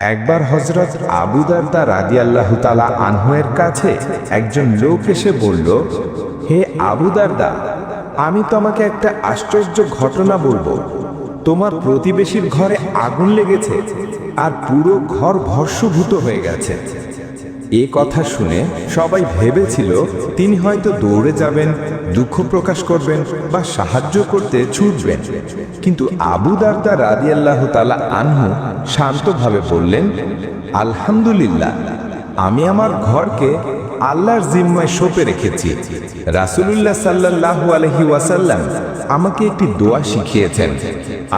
একবার হযরত আবু দারদা রাদিয়াল্লাহু তাআলা আনহু-এর কাছে একজন লোক এসে বলল, হে আবু দারদা, আমি তোমাকে একটা আশ্চর্য ঘটনা বলবো। তোমার প্রতিবেশীর ঘরে আগুন লেগেছে আর পুরো ঘর ভস্মীভূত হয়ে গেছে। এ কথা শুনে সবাই ভেবেছিল তিনি হয়তো দৌড়ে যাবেন, দুঃখ প্রকাশ করবেন বা সাহায্য করতে ছুটবেন। কিন্তু আবু দারদা রাদিয়াল্লাহু তাআলা আনহু শান্তভাবে বললেন, আলহামদুলিল্লাহ, আমি আমার ঘরকে আল্লাহর জিম্মায় সঁপে রেখেছি। রাসূলুল্লাহ সাল্লাল্লাহু আলাইহি ওয়াসাল্লাম আমাকে একটি দোয়া শিখিয়েছেন।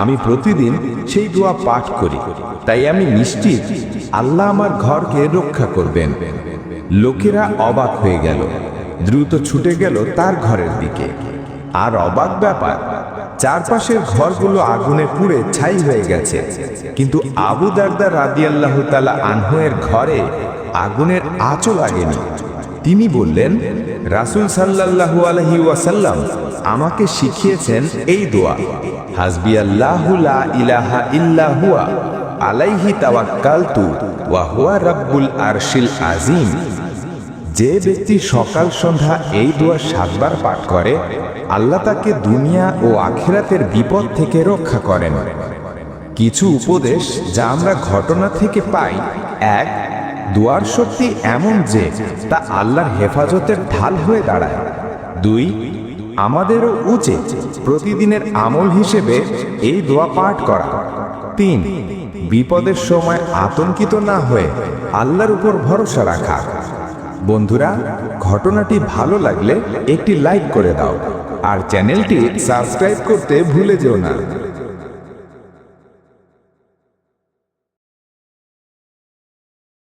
আমি প্রতিদিন সেই দোয়া পাঠ করি, তাই আমি নিশ্চিত আল্লাহ আমার ঘরকে রক্ষা করবেন। লোকেরা অবাক হয়ে গেল, দ্রুত ছুটে গেল তার ঘরের দিকে। আর অবাক ব্যাপার, চারপাশের ঘরগুলো আগুনে পুড়ে ছাই হয়ে গেছে, কিন্তু আবু দারদা রাদিয়াল্লাহু তাআলা আনহু-এর ঘরে আগুনের আঁচও লাগেনি। তিনি বললেন, রাসূল সাল্লাল্লাহু আলাইহি ওয়াসাল্লাম আমাকে শিখিয়েছেন এই দোয়া, হাসবিয়াল্লাহু লা ইলাহা ইল্লা হুয়া আলাইহি তাওয়াক্কালতু ওয়া হুয়া রাব্বুল আরশিল আযীম। যে ব্যক্তি সকাল সন্ধ্যা এই দোয়া 7 বার পাঠ করে, আল্লাহ তাকে দুনিয়া ও আখিরাতের বিপদ থেকে রক্ষা করেন। কিছু উপদেশ যা আমরা ঘটনা থেকে পাই: 1. দোয়ার শক্তি এমন যে তা আল্লাহর হেফাজতের ঢাল হয়ে দাঁড়ায়। 2. আমাদেরও উচিত প্রতিদিনের আমল হিসেবে এই দোয়া পাঠ করা। 3. বিপদের সময় আতঙ্কিত না হয়ে আল্লাহর উপর ভরসা রাখা। বন্ধুরা, ঘটনাটি ভালো লাগলে একটি লাইক করে দাও আর চ্যানেলটি সাবস্ক্রাইব করতে ভুলে যেও না।